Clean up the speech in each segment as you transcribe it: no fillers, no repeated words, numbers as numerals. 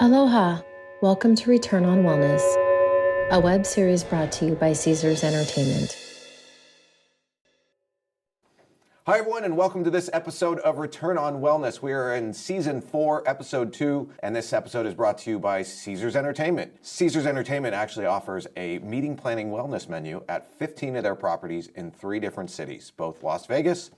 Aloha. Welcome to Return on Wellness, a web series brought to you by Caesars Entertainment. Hi, everyone, and welcome to this episode of Return on Wellness. We are in Season 4, Episode 2, and this episode is brought to you by Caesars Entertainment. Caesars Entertainment actually offers a meeting planning wellness menu at 15 of their properties in 3 different cities, both Las Vegas,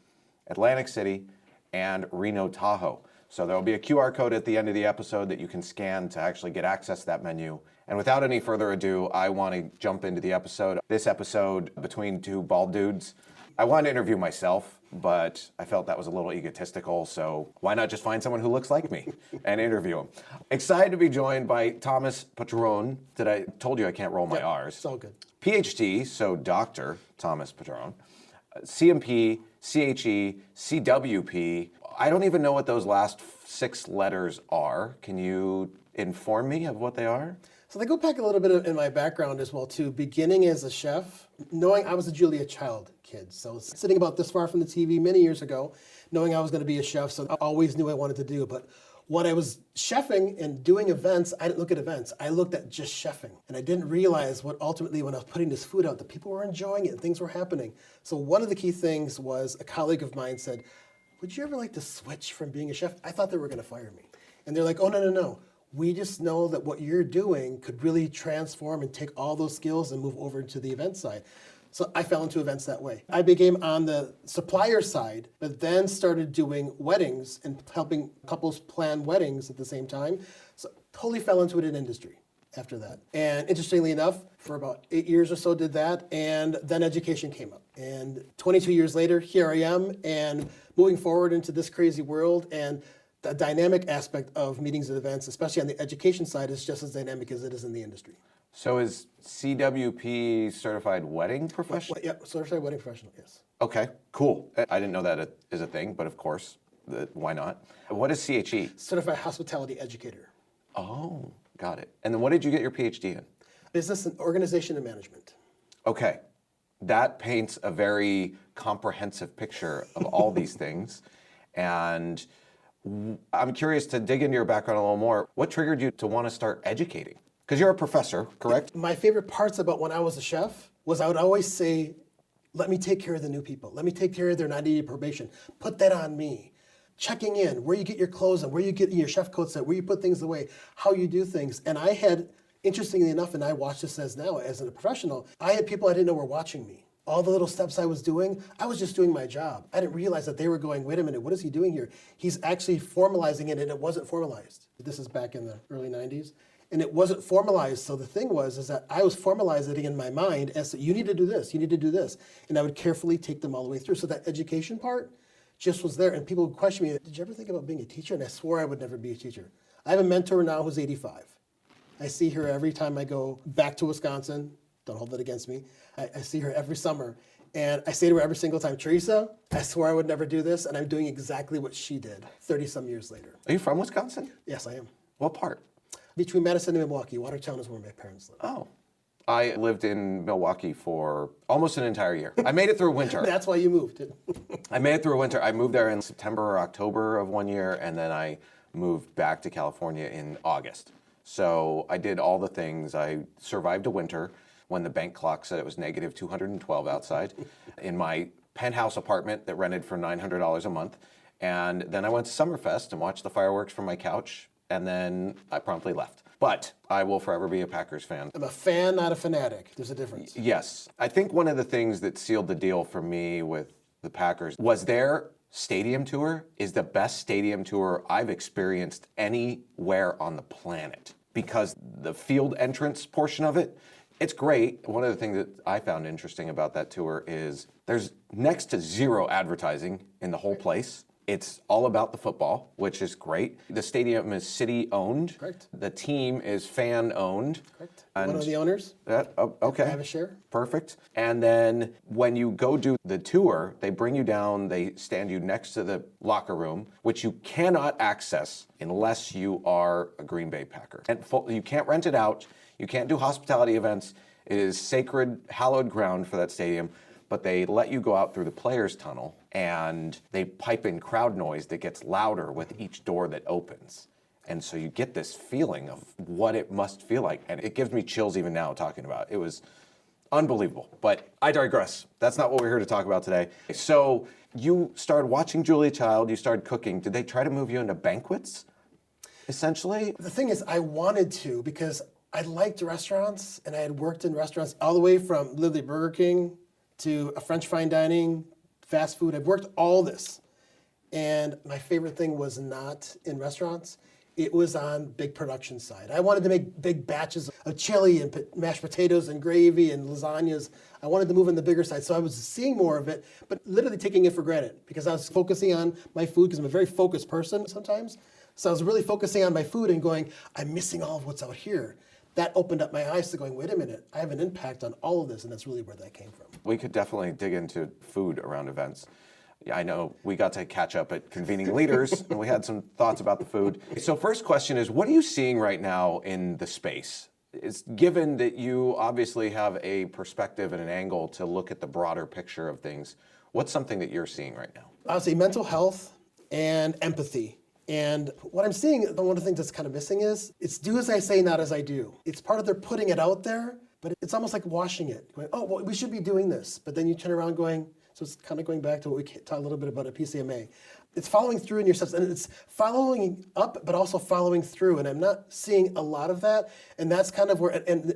Atlantic City, and Reno, Tahoe. So there will be a QR code at the end of the episode that you can scan to actually get access to that menu. And without any further ado, I want to jump into the episode. This episode, between 2 bald dudes, I wanted to interview myself, but I felt that was a little egotistical, so why not just find someone who looks like me and interview him? Excited to be joined by Thomas Padron. I told you I can't roll my R's. It's all good. PhD, so Dr. Thomas Padron, CMP, CHE, CWP. I don't even know what those last 6 letters are. Can you inform me of what they are? So they go back a little bit in my background as well too. Beginning as a chef, knowing I was a Julia Child kid. So sitting about this far from the TV many years ago, knowing I was going to be a chef, so I always knew I wanted to do. But when I was chefing and doing events, I didn't look at events. I looked at just chefing. And I didn't realize what ultimately when I was putting this food out, that people were enjoying it and things were happening. So one of the key things was a colleague of mine said, would you ever like to switch from being a chef? I thought they were going to fire me. And they're like, oh, no. We just know that what you're doing could really transform and take all those skills and move over to the event side. So I fell into events that way. I became on the supplier side, but then started doing weddings and helping couples plan weddings at the same time. So totally fell into it in industry after that. And interestingly enough, for about 8 years or so did that, and then education came up. And 22 years later, here I am, and moving forward into this crazy world, and the dynamic aspect of meetings and events, especially on the education side, is just as dynamic as it is in the industry. So is CWP certified wedding professional? Yeah, certified wedding professional, yes. Okay, cool. I didn't know that is a thing, but of course, why not? What is CHE? Certified hospitality educator. Oh, got it. And then what did you get your PhD in? Business and organization and management. Okay, that paints a very comprehensive picture of all these things. And I'm curious to dig into your background a little more. What triggered you to want to start educating? Because you're a professor, correct? My favorite parts about when I was a chef was I would always say, let me take care of the new people. Let me take care of their 90-day probation. Put that on me. Checking in, where you get your clothes and where you get your chef coats at, where you put things away, how you do things. And I had, interestingly enough, and I watch this as now as a professional, I had people I didn't know were watching me. All the little steps I was doing, I was just doing my job. I didn't realize that they were going, wait a minute, what is he doing here? He's actually formalizing it, and it wasn't formalized. This is back in the early 90s. And it wasn't formalized, so the thing is that I was formalizing it in my mind as, you need to do this, you need to do this. And I would carefully take them all the way through. So that education part just was there, and people would question me, did you ever think about being a teacher? And I swore I would never be a teacher. I have a mentor now who's 85. I see her every time I go back to Wisconsin. Don't hold that against me. I see her every summer, and I say to her every single time, Teresa, I swore I would never do this, and I'm doing exactly what she did 30-some years later. Are you from Wisconsin? Yes, I am. What part? Between Madison and Milwaukee. Watertown is where my parents live. Oh. I lived in Milwaukee for almost an entire year. I made it through winter. That's why you moved. I made it through winter. I moved there in September or October of one year, and then I moved back to California in August. So I did all the things. I survived a winter when the bank clock said it was negative 212 outside in my penthouse apartment that rented for $900 a month. And then I went to Summerfest and watched the fireworks from my couch, and then I promptly left. But I will forever be a Packers fan. I'm a fan, not a fanatic. There's a difference. Yes. I think one of the things that sealed the deal for me with the Packers was their stadium tour is the best stadium tour I've experienced anywhere on the planet. Because the field entrance portion of it, it's great. One of the things that I found interesting about that tour is there's next to zero advertising in the whole place. It's all about the football, which is great. The stadium is city-owned. Correct. The team is fan-owned. Correct. One of the owners. Okay. I have a share. Perfect. And then when you go do the tour, they bring you down, they stand you next to the locker room, which you cannot access unless you are a Green Bay Packer. And you can't rent it out. You can't do hospitality events. It is sacred, hallowed ground for that stadium. But they let you go out through the players' tunnel, and they pipe in crowd noise that gets louder with each door that opens. And so you get this feeling of what it must feel like. And it gives me chills even now talking about it. It was unbelievable. But I digress. That's not what we're here to talk about today. So you started watching Julia Child, you started cooking. Did they try to move you into banquets, essentially? The thing is, I wanted to because I liked restaurants and I had worked in restaurants all the way from literally Burger King to a French fine dining, fast food. I've worked all this. And my favorite thing was not in restaurants. It was on big production side. I wanted to make big batches of chili and mashed potatoes and gravy and lasagnas. I wanted to move in the bigger side. So I was seeing more of it, but literally taking it for granted because I was focusing on my food because I'm a very focused person sometimes. So I was really focusing on my food and going, I'm missing all of what's out here. That opened up my eyes to going, wait a minute, I have an impact on all of this, and that's really where that came from. We could definitely dig into food around events. Yeah, I know we got to catch up at Convening Leaders, and we had some thoughts about the food. So first question is, what are you seeing right now in the space? It's given that you obviously have a perspective and an angle to look at the broader picture of things, what's something that you're seeing right now? I would say mental health and empathy. And what I'm seeing, one of the things that's kind of missing is, it's do as I say, not as I do. It's part of their putting it out there, but it's almost like washing it. Going, oh, well, we should be doing this. But then you turn around going, so it's kind of going back to what we talked a little bit about at PCMA. It's following through in your steps, and it's following up, but also following through. And I'm not seeing a lot of that. And that's kind of where, and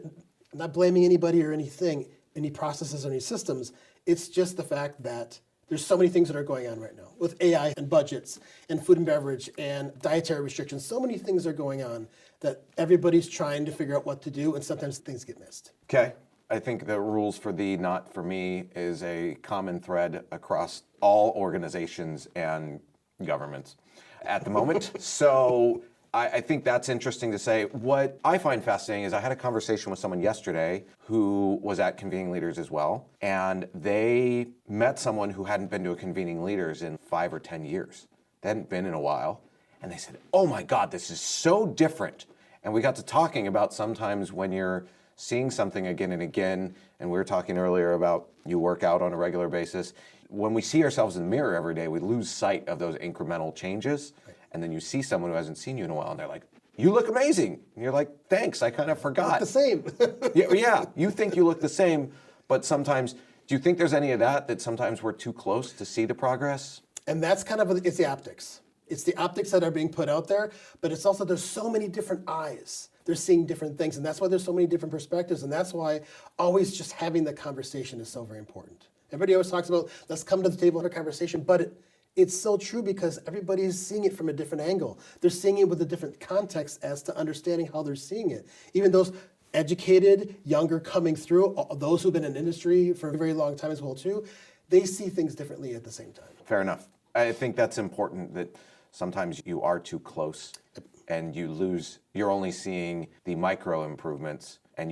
I'm not blaming anybody or anything, any processes or any systems. It's just the fact that there's so many things that are going on right now with AI and budgets and food and beverage and dietary restrictions. So many things are going on that everybody's trying to figure out what to do, and sometimes things get missed. Okay. I think the rules for thee, not for me is a common thread across all organizations and governments at the moment. So I think that's interesting to say. What I find fascinating is I had a conversation with someone yesterday who was at Convening Leaders as well, and they met someone who hadn't been to a Convening Leaders in 5 or 10 years. They hadn't been in a while, and they said, oh my God, this is so different. And we got to talking about sometimes when you're seeing something again and again, and we were talking earlier about you work out on a regular basis. When we see ourselves in the mirror every day, we lose sight of those incremental changes. Right. And then you see someone who hasn't seen you in a while, and they're like, you look amazing. And you're like, thanks, I kind of forgot. Look the same. yeah, you think you look the same, but sometimes, do you think there's any of that sometimes we're too close to see the progress? And that's kind of, it's the optics. It's the optics that are being put out there, but it's also, there's so many different eyes. They're seeing different things, and that's why there's so many different perspectives, and that's why always just having the conversation is so very important. Everybody always talks about, let's come to the table and have a conversation, but it's so true because everybody's seeing it from a different angle. They're seeing it with a different context as to understanding how they're seeing it. Even those educated, younger coming through, those who've been in industry for a very long time as well too, they see things differently at the same time. Fair enough. I think that's important that sometimes you are too close and you're only seeing the micro improvements and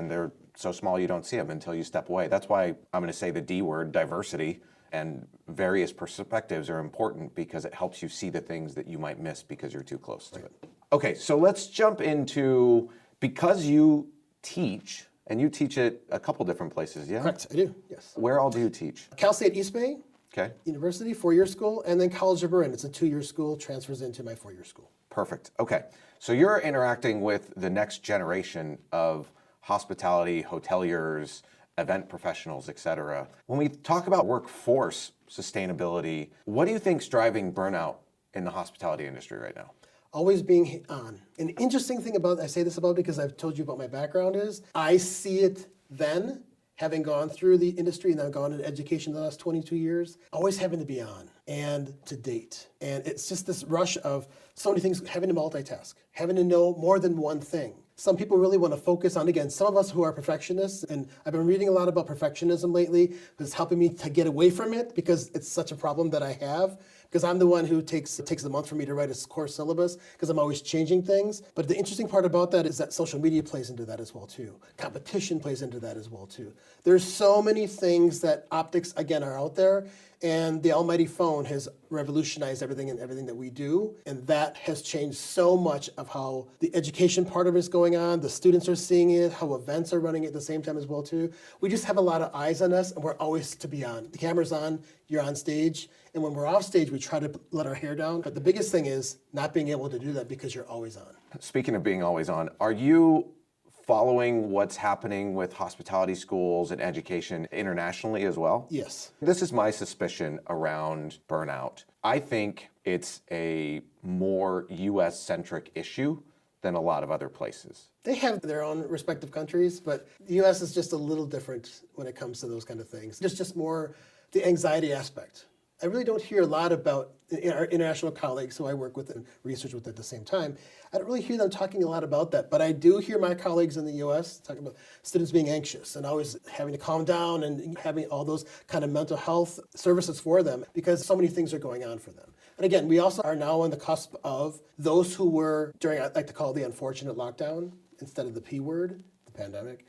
they're so small you don't see them until you step away. That's why I'm going to say the D word, diversity, and various perspectives are important because it helps you see the things that you might miss because you're too close to it. Okay, so let's jump into, because you teach, and you teach at a couple different places, yeah? Correct, I do, yes. Where all do you teach? Cal State East Bay. Okay. University, 4-year school, and then College of Marin. It's a 2-year school, transfers into my 4-year school. Perfect. Okay. So you're interacting with the next generation of hospitality, hoteliers, event professionals, et cetera. When we talk about workforce sustainability, what do you think's driving burnout in the hospitality industry right now? Always being on. An interesting thing I say this about because I've told you about my background is, I see it then, having gone through the industry and I've gone into education the last 22 years, always having to be on and to date. And it's just this rush of so many things, having to multitask, having to know more than one thing. Some people really want to focus on, again, some of us who are perfectionists, and I've been reading a lot about perfectionism lately, it's helping me to get away from it because it's such a problem that I have. Because I'm the one who it takes a month for me to write a course syllabus because I'm always changing things. But the interesting part about that is that social media plays into that as well too. Competition plays into that as well too. There's so many things that optics, again, are out there. And the almighty phone has revolutionized everything and everything that we do. And that has changed so much of how the education part of it is going on. The students are seeing it, how events are running at the same time as well too. We just have a lot of eyes on us and we're always to be on. The camera's on, you're on stage. And when we're off stage, we try to let our hair down. But the biggest thing is not being able to do that because you're always on. Speaking of being always on, are you following what's happening with hospitality schools and education internationally as well? Yes. This is my suspicion around burnout. I think it's a more US-centric issue than a lot of other places. They have their own respective countries, but the US is just a little different when it comes to those kind of things. There's just more the anxiety aspect. I really don't hear a lot about our international colleagues who I work with and research with at the same time. I don't really hear them talking a lot about that, but I do hear my colleagues in the US talking about students being anxious and always having to calm down and having all those kind of mental health services for them because so many things are going on for them. And again, we also are now on the cusp of those who were during, I like to call the unfortunate lockdown instead of the P word, the pandemic.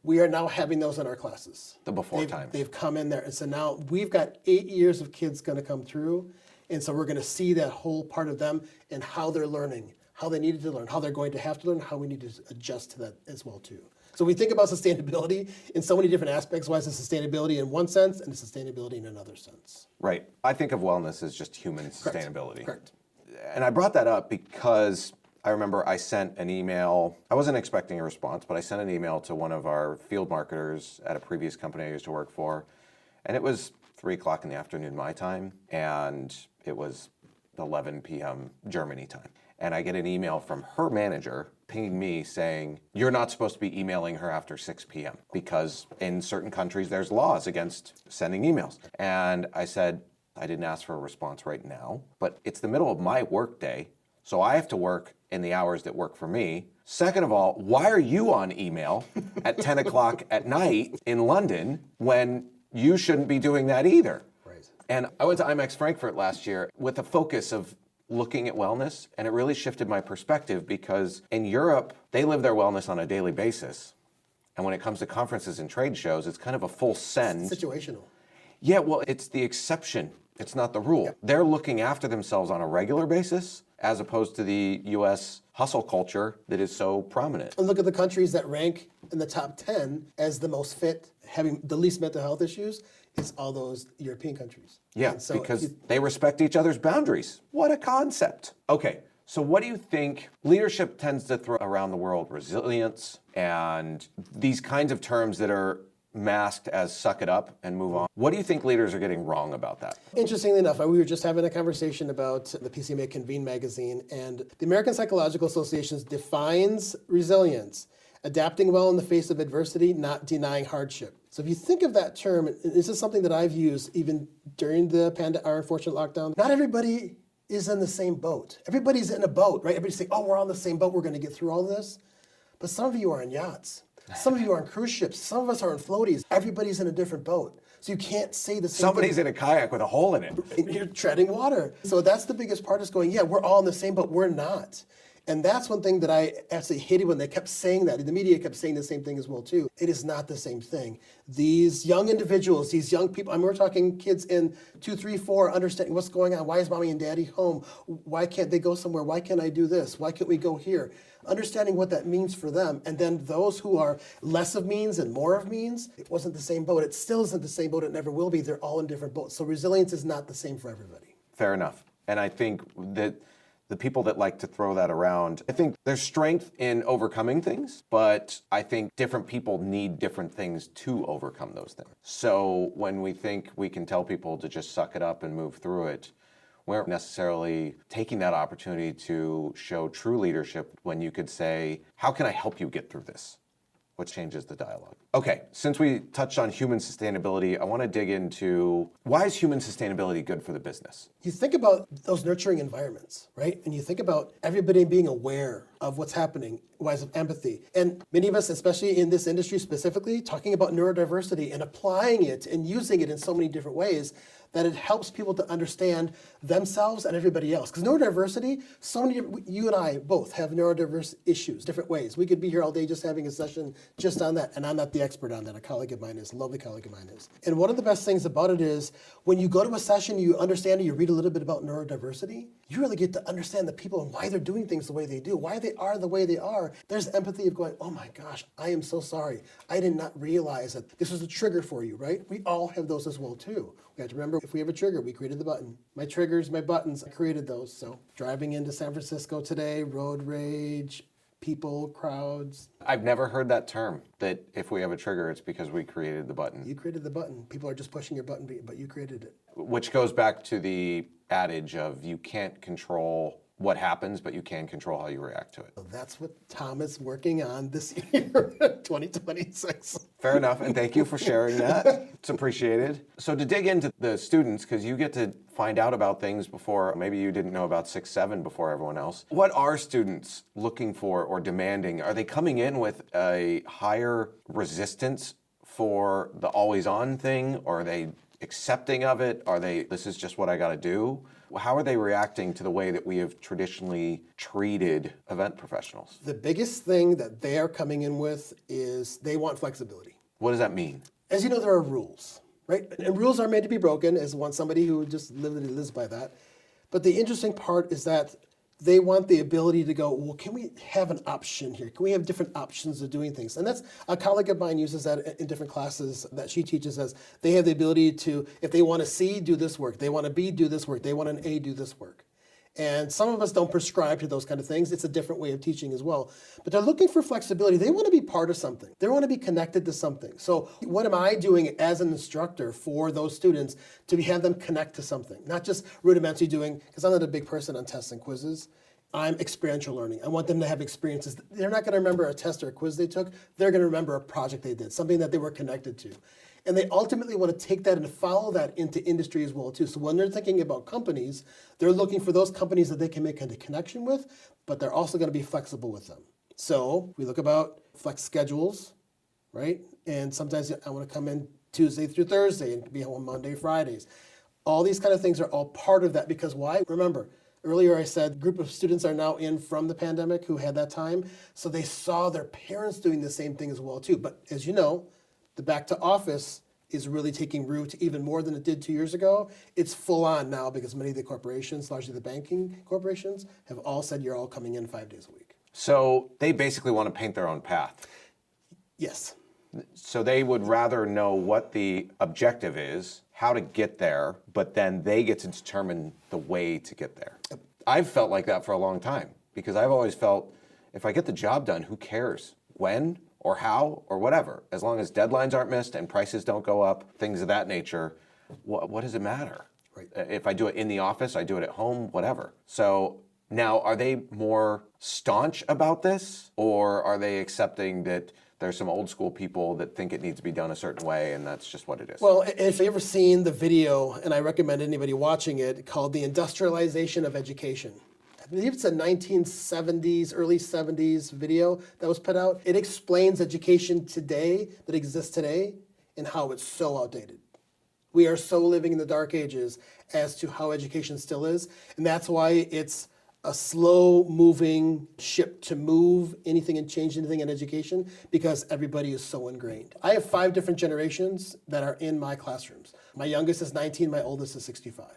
We are now having those in our classes. The before times. They've come in there. And so now we've got 8 years of kids going to come through. And so we're going to see that whole part of them and how they're learning, how they needed to learn, how they're going to have to learn, how we need to adjust to that as well too. So we think about sustainability in so many different aspects. Why is it sustainability in one sense and sustainability in another sense? Right. I think of wellness as just human sustainability. Correct. And I brought that up because I remember I sent an email. I wasn't expecting a response, but I sent an email to one of our field marketers at a previous company I used to work for. And it was 3 o'clock in the afternoon my time, and it was 11 p.m. Germany time. And I get an email from her manager pinging me saying, you're not supposed to be emailing her after 6 p.m. because in certain countries there's laws against sending emails. And I said, I didn't ask for a response right now, but it's the middle of my work day, so I have to work in the hours that work for me. Second of all, why are you on email at 10 o'clock at night in London when you shouldn't be doing that either? Right. And I went to IMEX Frankfurt last year with a focus of looking at wellness, and it really shifted my perspective because in Europe, they live their wellness on a daily basis. And when it comes to conferences and trade shows, it's kind of a full send. Situational. Yeah, well, it's the exception. It's not the rule. Yep. They're looking after themselves on a regular basis as opposed to the US hustle culture that is so prominent. And look at the countries that rank in the top 10 as the most fit, having the least mental health issues. It's all those European countries. Yeah, so because they respect each other's boundaries. What a concept. Okay, so what do you think leadership tends to throw around the world? Resilience and these kinds of terms that are masked as suck it up and move on. What do you think leaders are getting wrong about that? Interestingly enough, we were just having a conversation about the PCMA Convene magazine, and the American Psychological Association defines resilience: adapting well in the face of adversity, not denying hardship. So if you think of that term, this is something that I've used even during our unfortunate lockdown. Not everybody is in the same boat. Everybody's in a boat, right? Everybody's saying, oh, we're on the same boat, we're going to get through all this. But some of you are on yachts. Some of you are on cruise ships. Some of us are on floaties. Everybody's in a different boat. So you can't say the same Somebody's thing. in a kayak with a hole in it. You're treading water. So that's the biggest part is going, yeah, we're all in the same boat. We're not. And that's one thing that I actually hated when they kept saying that. The media kept saying the same thing as well, too. It is not the same thing. These young individuals, these young people, I mean, we're talking kids in 2, 3, 4, understanding what's going on. Why is mommy and daddy home? Why can't they go somewhere? Why can't I do this? Why can't we go here? Understanding what that means for them. And then those who are less of means and more of means, it wasn't the same boat. It still isn't the same boat. It never will be. They're all in different boats. So resilience is not the same for everybody. Fair enough. And I think that the people that like to throw that around, I think there's strength in overcoming things, but I think different people need different things to overcome those things. So when we think we can tell people to just suck it up and move through it, we aren't necessarily taking that opportunity to show true leadership when you could say, how can I help you get through this? What changes the dialogue? Okay, since we touched on human sustainability, I want to dig into why is human sustainability good for the business? You think about those nurturing environments, right? And you think about everybody being aware of what's happening, wise of empathy. And many of us, especially in this industry specifically, talking about neurodiversity and applying it and using it in so many different ways. that it helps people to understand themselves and everybody else. Because neurodiversity, so many, you and I both have neurodiverse issues, different ways. We could be here all day just having a session just on that, and I'm not the expert on that. A colleague of mine is, a lovely colleague of mine is. And one of the best things about it is when you go to a session, you understand and you read a little bit about neurodiversity, you really get to understand the people and why they're doing things the way they do, why they are the way they are. There's empathy of going, oh my gosh, I am so sorry. I did not realize that this was a trigger for you, right? We all have those as well too. We have to remember, if we have a trigger, we created the button. My triggers, my buttons, I created those. So driving into San Francisco today, road rage, people, crowds. I've never heard that term, that if we have a trigger, it's because we created the button. You created the button. People are just pushing your button, but you created it. Which goes back to the adage of you can't control what happens, but you can control how you react to it. So that's what Tom is working on this year, 2026. Fair enough, and thank you for sharing that. It's appreciated. So to dig into the students, because you get to find out about things before, maybe you didn't know about 6-7 before everyone else. What are students looking for or demanding? Are they coming in with a higher resistance for the always-on thing, or are they accepting of it? Are they, this is just what I gotta do? How are they reacting to the way that we have traditionally treated event professionals? The biggest thing that they are coming in with is they want flexibility. What does that mean? As you know, there are rules, right? And rules are made to be broken, as one somebody who just lives by that. But the interesting part is that they want the ability to go, well, can we have an option here? Can we have different options of doing things? And that's, a colleague of mine uses that in different classes that she teaches as they have the ability to, if they want a C, do this work. They want a B, do this work. They want an A, do this work. And some of us don't prescribe to those kind of things. It's a different way of teaching as well. But they're looking for flexibility. They want to be part of something. They want to be connected to something. So what am I doing as an instructor for those students to have them connect to something? Not just rudimentary doing, because I'm not a big person on tests and quizzes. I'm experiential learning. I want them to have experiences. They're not going to remember a test or a quiz they took. They're going to remember a project they did, something that they were connected to. And they ultimately want to take that and follow that into industry as well too. So when they're thinking about companies, they're looking for those companies that they can make a connection with, but they're also going to be flexible with them. So we look about flex schedules, right? And sometimes I want to come in Tuesday through Thursday and be home Monday, Fridays. All these kind of things are all part of that because why? Remember, earlier I said a group of students are now in from the pandemic who had that time. So they saw their parents doing the same thing as well too. But as you know, the back to office is really taking root even more than it did 2 years ago. It's full on now because many of the corporations, largely the banking corporations, have all said you're all coming in 5 days a week. So they basically want to paint their own path. Yes. So they would rather know what the objective is, how to get there, but then they get to determine the way to get there. I've felt like that for a long time because I've always felt if I get the job done, who cares when or how or whatever, as long as deadlines aren't missed and prices don't go up, things of that nature, what does it matter? Right. If I do it in the office, I do it at home, whatever. So now, are they more staunch about this, or are they accepting that there's some old school people that think it needs to be done a certain way and that's just what it is? Well, if you've ever seen the video, and I recommend anybody watching it, called The Industrialization of Education. I believe it's a 1970s, early 70s video that was put out. It explains education today, that exists today, and how it's so outdated. We are so living in the dark ages as to how education still is, and that's why it's a slow-moving ship to move anything and change anything in education because everybody is so ingrained. I have 5 different generations that are in my classrooms. My youngest is 19, my oldest is 65.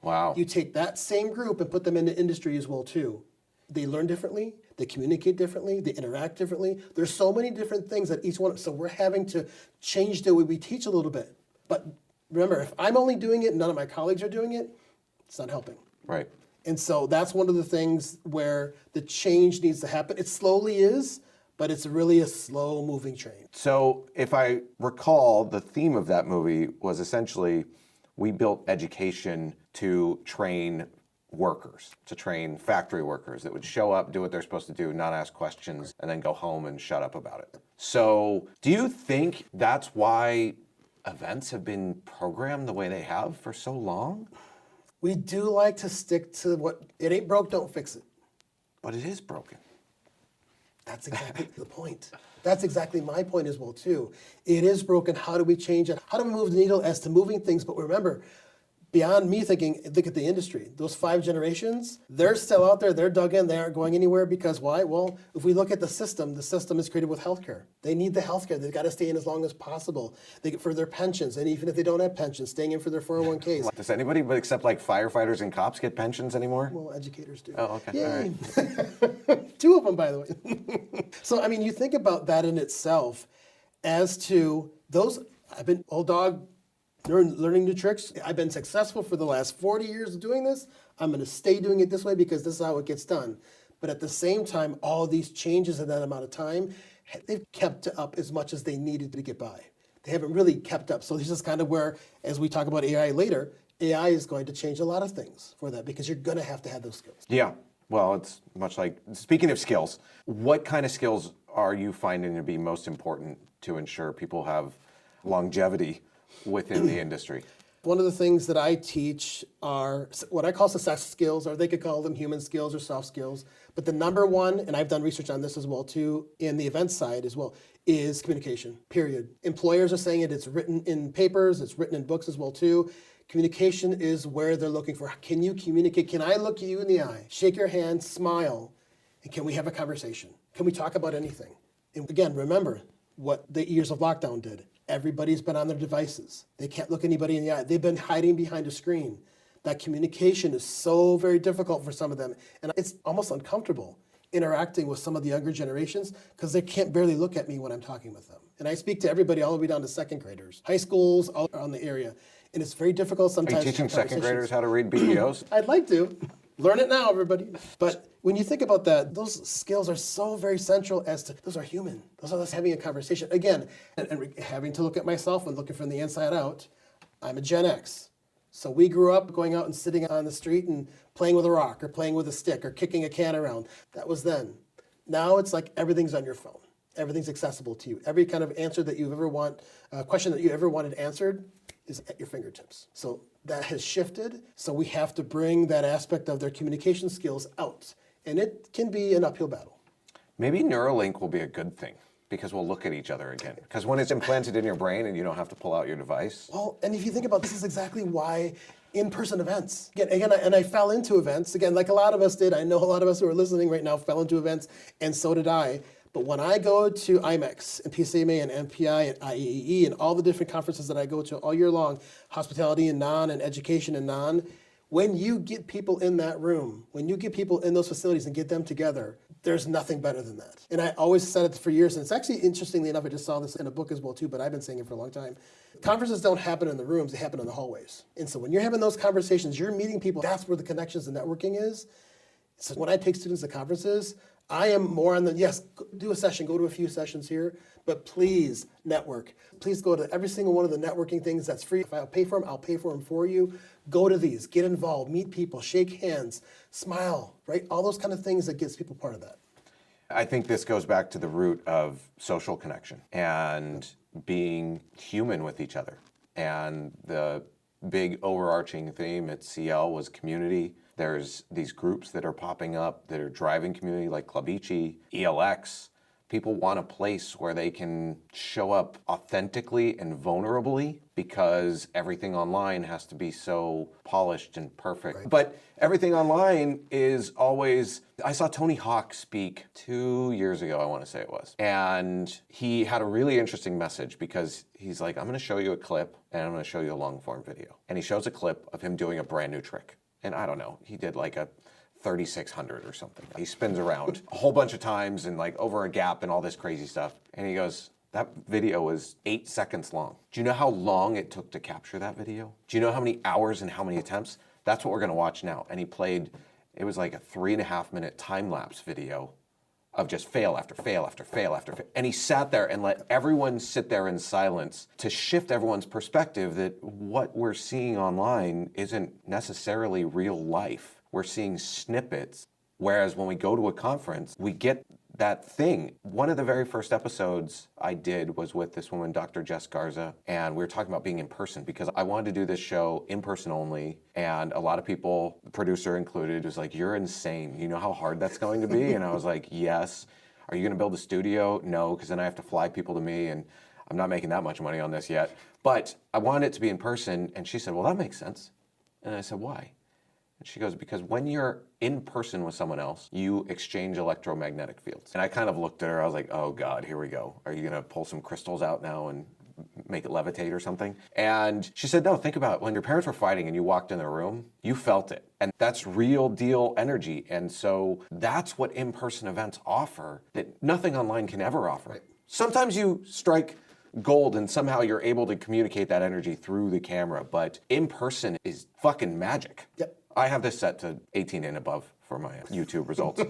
Wow. You take that same group and put them into industry as well too. They learn differently, they communicate differently, they interact differently. There's so many different things that each one, so we're having to change the way we teach a little bit. But remember, if I'm only doing it and none of my colleagues are doing it, it's not helping. Right. And so that's one of the things where the change needs to happen. It slowly is, but it's really a slow moving train. So if I recall, the theme of that movie was essentially we built education to train workers, to train factory workers that would show up, do what they're supposed to do, not ask questions, and then go home and shut up about it. So do you think that's why events have been programmed the way they have for so long? We do like to stick to what, it ain't broke, don't fix it. But it is broken. That's exactly the point. That's exactly my point as well too. It is broken, how do we change it? How do we move the needle as to moving things? But remember, beyond me thinking, look at the industry. Those 5 generations, they're still out there, they're dug in, they aren't going anywhere because why? Well, if we look at the system is created with healthcare. They need the healthcare. They've got to stay in as long as possible. They get for their pensions, and even if they don't have pensions, staying in for their 401ks. Does anybody except like firefighters and cops get pensions anymore? Well, educators do. Oh, okay. Yay. All right. 2 of them, by the way. So, I mean, you think about that in itself as to those, I've been old dog, learning new tricks. I've been successful for the last 40 years of doing this. I'm going to stay doing it this way because this is how it gets done. But at the same time, all these changes in that amount of time, they've kept up as much as they needed to get by. They haven't really kept up. So this is kind of where, as we talk about AI later, AI is going to change a lot of things for that because you're going to have those skills. Yeah. Well, it's much like, speaking of skills, what kind of skills are you finding to be most important to ensure people have longevity within the industry? One of the things that I teach are what I call success skills, or they could call them human skills or soft skills. But the number one, and I've done research on this as well too, in the event side as well, is communication, period. Employers are saying it, it's written in papers, it's written in books as well too. Communication is where they're looking for. Can you communicate? Can I look you in the eye, shake your hand, smile, and can we have a conversation? Can we talk about anything? And again, remember what the years of lockdown did. Everybody's been on their devices. They can't look anybody in the eye. They've been hiding behind a screen. That communication is so very difficult for some of them. And it's almost uncomfortable interacting with some of the younger generations because they can't barely look at me when I'm talking with them. And I speak to everybody all the way down to second graders, high schools, all around the area. And it's very difficult sometimes. Are you teaching second graders how to read BEOs? I'd like to. Learn it now, everybody. But when you think about that, those skills are so very central as to, those are human. Those are us having a conversation. Again, and having to look at myself and looking from the inside out, I'm a Gen X. So we grew up going out and sitting on the street and playing with a rock or playing with a stick or kicking a can around. That was then. Now it's like everything's on your phone. Everything's accessible to you. Every kind of answer that you ever want, question that you ever wanted answered is at your fingertips. So that has shifted. So we have to bring that aspect of their communication skills out. And it can be an uphill battle. Maybe Neuralink will be a good thing because we'll look at each other again. Because when it's implanted in your brain and you don't have to pull out your device. Well, and if you think about this is exactly why in-person events. Again, I fell into events. Again, like a lot of us did. I know a lot of us who are listening right now fell into events, and so did I. But when I go to IMEX and PCMA and MPI and IEEE and all the different conferences that I go to all year long, hospitality and non and education and non, when you get people in that room, when you get people in those facilities and get them together, there's nothing better than that. And I always said it for years, and it's actually, interestingly enough, I just saw this in a book as well too, but I've been saying it for a long time. Conferences don't happen in the rooms, they happen in the hallways. And so when you're having those conversations, you're meeting people, that's where the connections and networking is. So when I take students to conferences, I am more on the, yes, do a session, go to a few sessions here, but please network. Please go to every single one of the networking things that's free. If I'll pay for them, I'll pay for them for you. Go to these, get involved, meet people, shake hands, smile, right? All those kind of things that gets people part of that. I think this goes back to the root of social connection and being human with each other. And the big overarching theme at CL was community. There's these groups that are popping up that are driving community like Club Ichi, ELX. People want a place where they can show up authentically and vulnerably because everything online has to be so polished and perfect. Right. But everything online is always, I saw Tony Hawk speak 2 years ago, I want to say it was. And he had a really interesting message because he's like, I'm going to show you a clip and I'm going to show you a long form video. And he shows a clip of him doing a brand new trick. And I don't know, he did like a 3,600 or something. He spins around a whole bunch of times and like over a gap and all this crazy stuff. And he goes, that video was 8 seconds long. Do you know how long it took to capture that video? Do you know how many hours and how many attempts? That's what we're gonna watch now. And he played, it was like a 3.5 minute time-lapse video of just fail after fail after fail after fail. And he sat there and let everyone sit there in silence to shift everyone's perspective that what we're seeing online isn't necessarily real life. We're seeing snippets, whereas when we go to a conference, we get that thing. One of the very first episodes I did was with this woman, Dr. Jess Garza, and we were talking about being in person because I wanted to do this show in person only, and a lot of people, the producer included, was like, you're insane. You know how hard that's going to be? And I was like, yes. Are you gonna build a studio? No, because then I have to fly people to me, and I'm not making that much money on this yet. But I wanted it to be in person, and she said, well, that makes sense. And I said, why? And she goes, because when you're in person with someone else, you exchange electromagnetic fields. And I kind of looked at her, I was like, oh God, here we go. Are you gonna pull some crystals out now and make it levitate or something? And she said, no, think about it. When your parents were fighting and you walked in the room, you felt it. And that's real deal energy. And so that's what in-person events offer that nothing online can ever offer. Right. Sometimes you strike gold and somehow you're able to communicate that energy through the camera, but in person is fucking magic. Yep. I have this set to 18 and above for my YouTube results.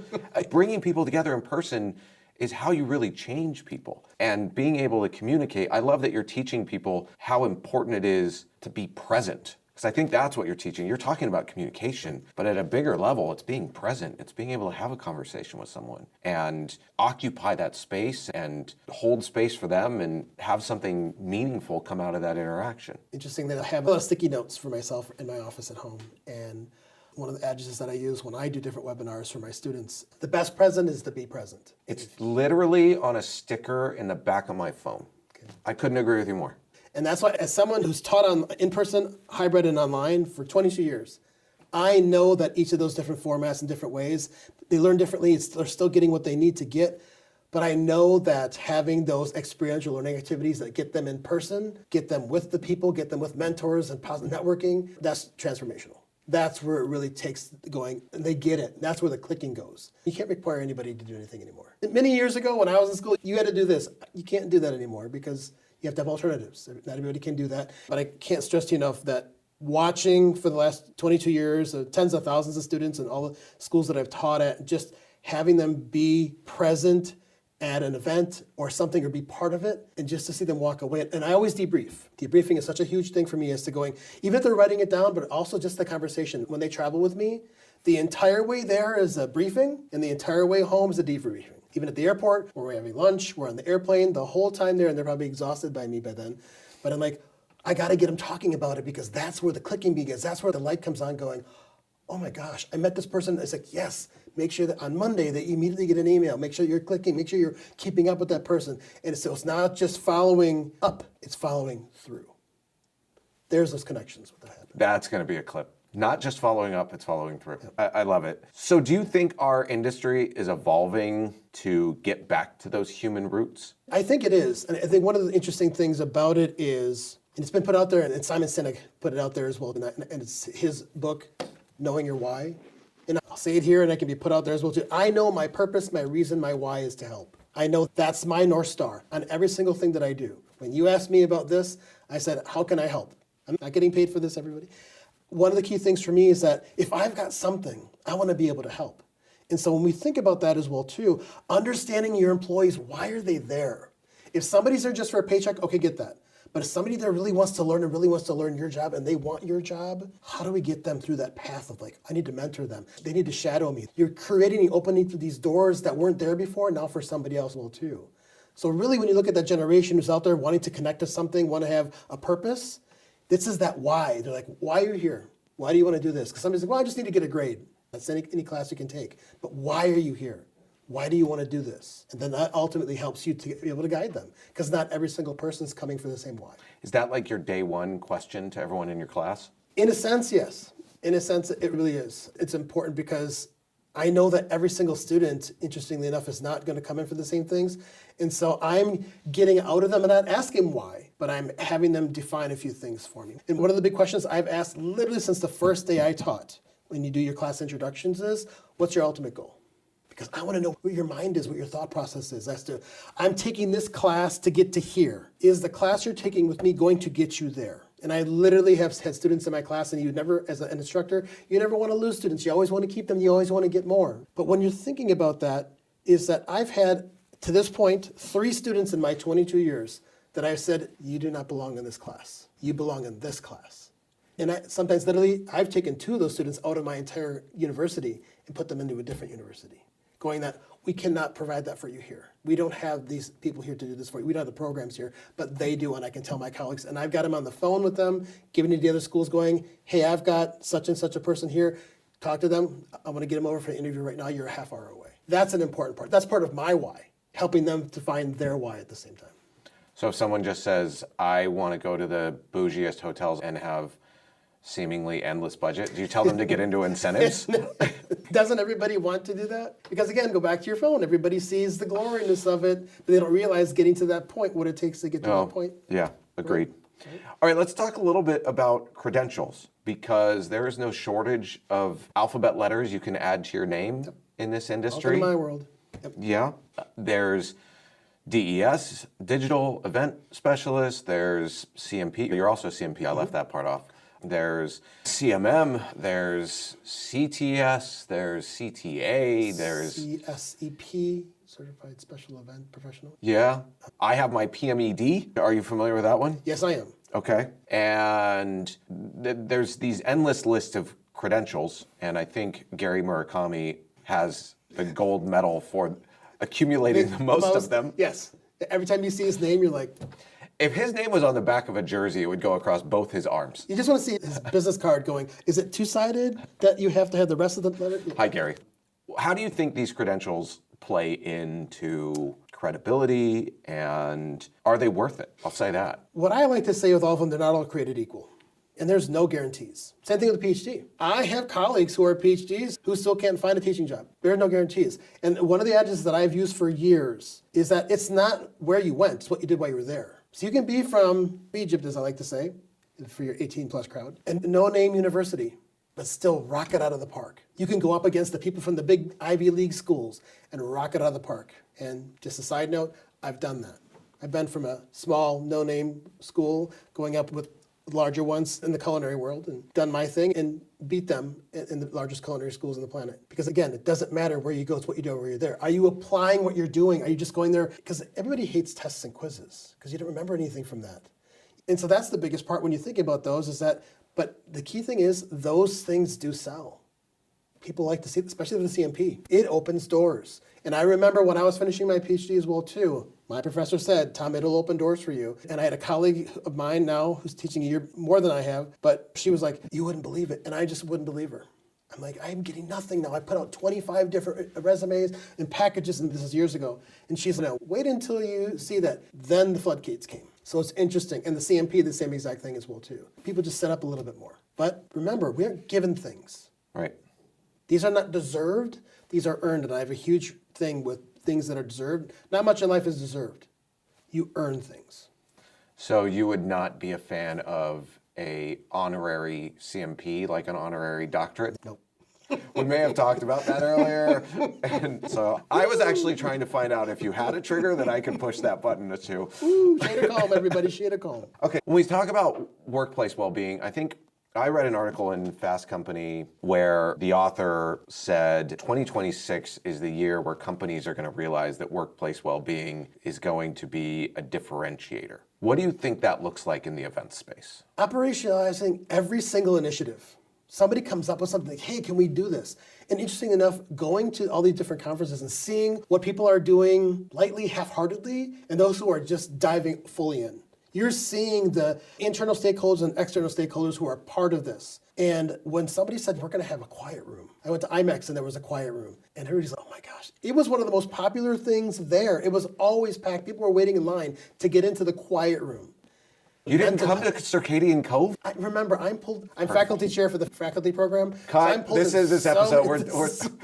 Bringing people together in person is how you really change people. And being able to communicate, I love that you're teaching people how important it is to be present. Because I think that's what you're teaching. You're talking about communication, but at a bigger level, it's being present. It's being able to have a conversation with someone and occupy that space and hold space for them and have something meaningful come out of that interaction. Interesting that I have a lot of sticky notes for myself in my office at home. And one of the adjectives that I use when I do different webinars for my students, the best present is to be present. It's literally on a sticker in the back of my phone. Okay. I couldn't agree with you more. And that's why, as someone who's taught on in-person, hybrid, and online for 22 years, I know that each of those different formats and different ways, they learn differently. They're still getting what they need to get. But I know that having those experiential learning activities that get them in person, get them with the people, get them with mentors and positive networking, that's transformational. That's where it really takes going, and they get it. That's where the clicking goes. You can't require anybody to do anything anymore. Many years ago when I was in school, you had to do this. You can't do that anymore because you have to have alternatives. Not everybody can do that. But I can't stress to you enough that watching for the last 22 years, tens of thousands of students in all the schools that I've taught at, just having them be present at an event or something or be part of it, and just to see them walk away. And I always debrief. Debriefing is such a huge thing for me as to going, even if they're writing it down, but also just the conversation. When they travel with me, the entire way there is a briefing, and the entire way home is a debriefing. Even at the airport, where we're having lunch, we're on the airplane, the whole time there, and they're probably exhausted by me by then. But I'm like, I gotta get them talking about it because that's where the clicking begins. That's where the light comes on going, oh my gosh, I met this person. It's like, yes, make sure that on Monday that you immediately get an email. Make sure you're clicking, make sure you're keeping up with that person. And so it's not just following up, it's following through. There's those connections with that happen. That's gonna be a clip. Not just following up, it's following through. Yep. I love it. So do you think our industry is evolving to get back to those human roots? I think it is. And I think one of the interesting things about it is, and it's been put out there, and Simon Sinek put it out there as well, and it's his book, Knowing Your Why. And I'll say it here, and it can be put out there as well too. I know my purpose, my reason, my why is to help. I know that's my North Star on every single thing that I do. When you asked me about this, I said, how can I help? I'm not getting paid for this, everybody. One of the key things for me is that if I've got something, I want to be able to help. And so when we think about that as well too, understanding your employees, why are they there? If somebody's there just for a paycheck, okay, get that. But if somebody there really wants to learn and really wants to learn your job and they want your job, how do we get them through that path of like, I need to mentor them. They need to shadow me. You're creating the opening to these doors that weren't there before, now for somebody else will too. So really when you look at that generation who's out there wanting to connect to something, want to have a purpose, this is that why. They're like, why are you here? Why do you want to do this? Because somebody's like, well, I just need to get a grade. That's any class you can take. But why are you here? Why do you want to do this? And then that ultimately helps you to be able to guide them. Because not every single person is coming for the same why. Is that like your day one question to everyone in your class? In a sense, yes. In a sense, it really is. It's important because I know that every single student, interestingly enough, is not going to come in for the same things. And so I'm getting out of them and not asking why, but I'm having them define a few things for me. And one of the big questions I've asked literally since the first day I taught, when you do your class introductions, is, what's your ultimate goal? Because I want to know where your mind is, what your thought process is. As to, I'm taking this class to get to here. Is the class you're taking with me going to get you there? And I literally have had students in my class, and you never, as an instructor, you never want to lose students. You always want to keep them. You always want to get more. But when you're thinking about that, is that I've had, to this point, 3 students in my 22 years that I've said, you do not belong in this class. You belong in this class. And sometimes, literally, I've taken 2 of those students out of my entire university and put them into a different university, going that we cannot provide that for you here. We don't have these people here to do this for you. We don't have the programs here, but they do, and I can tell my colleagues. And I've got them on the phone with them, giving it to the other schools going, hey, I've got such and such a person here. Talk to them. I want to get them over for an interview right now. You're a half hour away. That's an important part. That's part of my why, helping them to find their why at the same time. So if someone just says, I want to go to the bougiest hotels and have seemingly endless budget? Do you tell them to get into incentives? Doesn't everybody want to do that? Because again, go back to your phone. Everybody sees the gloriness of it, but they don't realize getting to that point, what it takes to get to that point. Yeah, agreed. All right, let's talk a little bit about credentials, because there is no shortage of alphabet letters you can add to your name in this industry. Welcome to my world. Yep. Yeah. There's DES, Digital Event Specialist. There's CMP. You're also CMP. I left that part off. There's CMM. There's CTS. There's CTA. There's CSEP, Certified Special Event Professional. Yeah. I have my PMED. Are you familiar with that one? Yes, I am. Okay. And there's these endless list of credentials, and I think Gary Murakami has the gold medal for accumulating the most of them. Yes. Every time you see his name, you're like... If his name was on the back of a jersey, it would go across both his arms. You just want to see his business card going, is it two-sided that you have to have the rest of the letter? Hi, Gary. How do you think these credentials play into credibility, and are they worth it? I'll say that. What I like to say with all of them, they're not all created equal. And there's no guarantees. Same thing with a PhD. I have colleagues who are PhDs who still can't find a teaching job. There are no guarantees. And one of the adages that I've used for years is that it's not where you went, it's what you did while you were there. So you can be from Egypt, as I like to say, for your 18-plus crowd, and no-name university, but still rock it out of the park. You can go up against the people from the big Ivy League schools and rock it out of the park. And just a side note, I've done that. I've been from a small, no-name school going up with larger ones in the culinary world and done my thing and beat them in the largest culinary schools on the planet. Because again, it doesn't matter where you go, it's what you do where you're there. Are you applying what you're doing? Are you just going there? Because everybody hates tests and quizzes because you don't remember anything from that. And so that's the biggest part when you think about those is that, but the key thing is those things do sell. People like to see it, especially with the CMP. It opens doors. And I remember when I was finishing my PhD as well too, my professor said, Tom, it'll open doors for you. And I had a colleague of mine now who's teaching a year more than I have, but she was like, you wouldn't believe it. And I just wouldn't believe her. I'm like, I'm getting nothing now. I put out 25 different resumes and packages, and this is years ago. And she's like, wait until you see that. Then the floodgates came. So it's interesting. And the CMP, the same exact thing as well too. People just set up a little bit more. But remember, we aren't given things. Right. These are not deserved, these are earned. And I have a huge thing with things that are deserved. Not much in life is deserved. You earn things. So you would not be a fan of a honorary CMP, like an honorary doctorate? Nope. We may have talked about that earlier. And so I was actually trying to find out if you had a trigger that I could push that button to. Ooh, shade of calm, everybody, shade of calm. Okay, when we talk about workplace well-being, I think I read an article in Fast Company where the author said 2026 is the year where companies are going to realize that workplace well-being is going to be a differentiator. What do you think that looks like in the event space? Operationalizing every single initiative. Somebody comes up with something like, hey, can we do this? And interesting enough, going to all these different conferences and seeing what people are doing lightly, half-heartedly, and those who are just diving fully in. You're seeing the internal stakeholders and external stakeholders who are part of this. And when somebody said, we're going to have a quiet room, I went to IMEX and there was a quiet room. And everybody's like, oh my gosh. It was one of the most popular things there. It was always packed. People were waiting in line to get into the quiet room. You didn't come to Circadian Cove? I remember, I'm faculty chair for the faculty program. Cut. So this is this episode.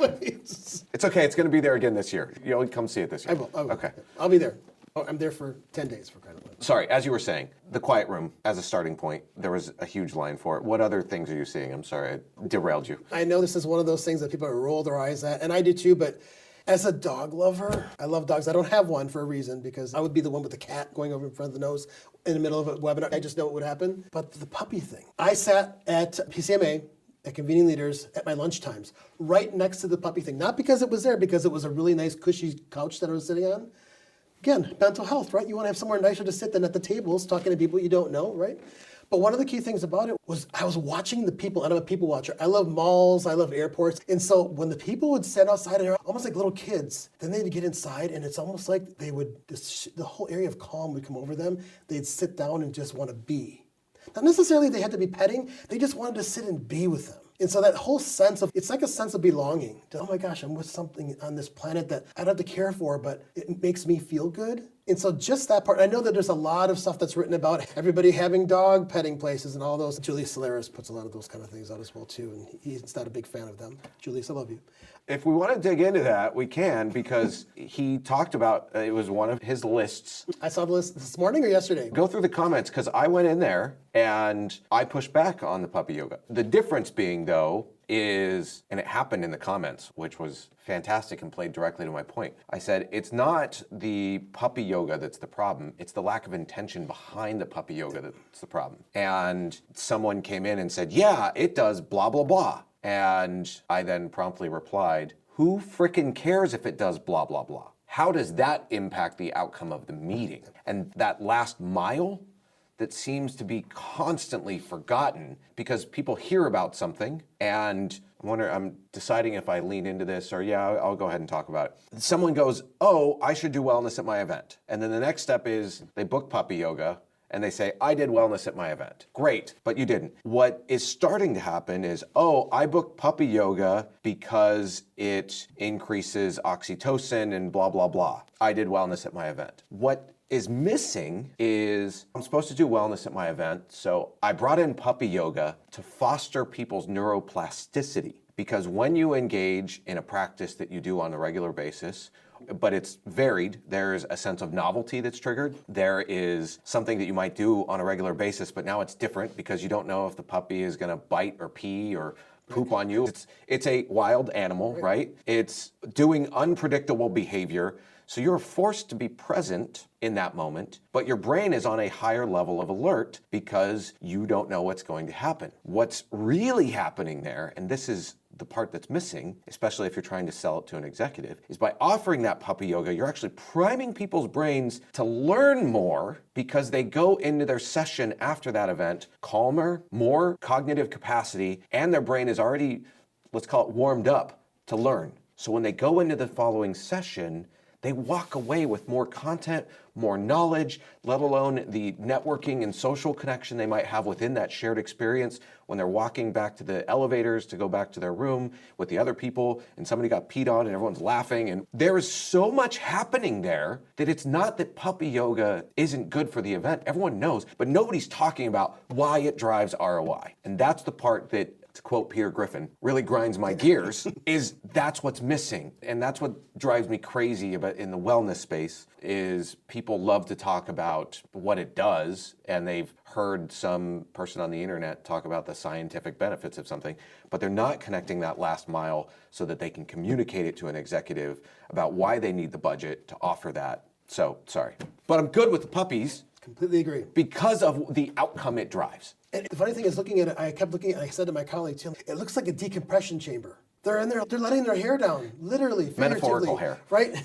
It's okay. It's going to be there again this year. You'll come see it this year. I will. Okay. I'll be there. Oh, I'm there for 10 days for credit. Sorry, as you were saying, the quiet room as a starting point, there was a huge line for it. What other things are you seeing? I'm sorry, I derailed you. I know this is one of those things that people roll their eyes at, and I do too, but as a dog lover, I love dogs. I don't have one for a reason because I would be the one with the cat going over in front of the nose in the middle of a webinar. I just know what would happen. But the puppy thing. I sat at PCMA at Convening Leaders at my lunch times, right next to the puppy thing. Not because it was there, because it was a really nice cushy couch that I was sitting on. Again, mental health, right? You want to have somewhere nicer to sit than at the tables talking to people you don't know, right? But one of the key things about it was I was watching the people, and I'm a people watcher. I love malls, I love airports. And so when the people would sit outside, and almost like little kids, then they'd get inside, and it's almost like they would, the whole area of calm would come over them. They'd sit down and just want to be. Not necessarily they had to be petting, they just wanted to sit and be with them. And so that whole sense of, it's like a sense of belonging. Oh my gosh, I'm with something on this planet that I don't have to care for, but it makes me feel good. And so just that part, I know that there's a lot of stuff that's written about everybody having dog petting places and all those. Julius Solaris puts a lot of those kind of things out as well too, and he's not a big fan of them. Julius, I love you. If we want to dig into that, we can, because he talked about, it was one of his lists. I saw the list this morning or yesterday. Go through the comments, because I went in there and I pushed back on the puppy yoga. The difference being, though, is, and it happened in the comments, which was fantastic and played directly to my point. I said, it's not the puppy yoga that's the problem, it's the lack of intention behind the puppy yoga that's the problem. And someone came in and said, yeah, it does blah, blah, blah. And I then promptly replied, who frickin' cares if it does blah, blah, blah? How does that impact the outcome of the meeting? And that last mile that seems to be constantly forgotten, because people hear about something and I'm deciding if I lean into this or I'll go ahead and talk about it. Someone goes, oh, I should do wellness at my event. And then the next step is they book puppy yoga and they say, I did wellness at my event. Great, but you didn't. What is starting to happen is, oh, I booked puppy yoga because it increases oxytocin and blah, blah, blah. I did wellness at my event. What is missing is, I'm supposed to do wellness at my event, so I brought in puppy yoga to foster people's neuroplasticity. Because when you engage in a practice that you do on a regular basis, but it's varied, there's a sense of novelty that's triggered. There is something that you might do on a regular basis, but now it's different because you don't know if the puppy is gonna bite or pee or poop on you. It's a wild animal, right? It's doing unpredictable behavior. So you're forced to be present in that moment, but your brain is on a higher level of alert because you don't know what's going to happen. What's really happening there, and this is the part that's missing, especially if you're trying to sell it to an executive, is by offering that puppy yoga, you're actually priming people's brains to learn more because they go into their session after that event calmer, more cognitive capacity, and their brain is already, let's call it, warmed up to learn. So when they go into the following session, they walk away with more content, more knowledge, let alone the networking and social connection they might have within that shared experience when they're walking back to the elevators to go back to their room with the other people and somebody got peed on and everyone's laughing. And there is so much happening there that it's not that puppy yoga isn't good for the event. Everyone knows, but nobody's talking about why it drives ROI. And that's the part that, to quote Peter Griffin, really grinds my gears, is that's what's missing. And that's what drives me crazy about in the wellness space, is people love to talk about what it does, and they've heard some person on the internet talk about the scientific benefits of something, but they're not connecting that last mile so that they can communicate it to an executive about why they need the budget to offer that. So, sorry. But I'm good with the puppies. Completely agree. Because of the outcome it drives. And the funny thing is, looking at it, I kept looking at it, I said to my colleagues, it looks like a decompression chamber. They're in there, they're letting their hair down, literally, metaphorical hair. Right?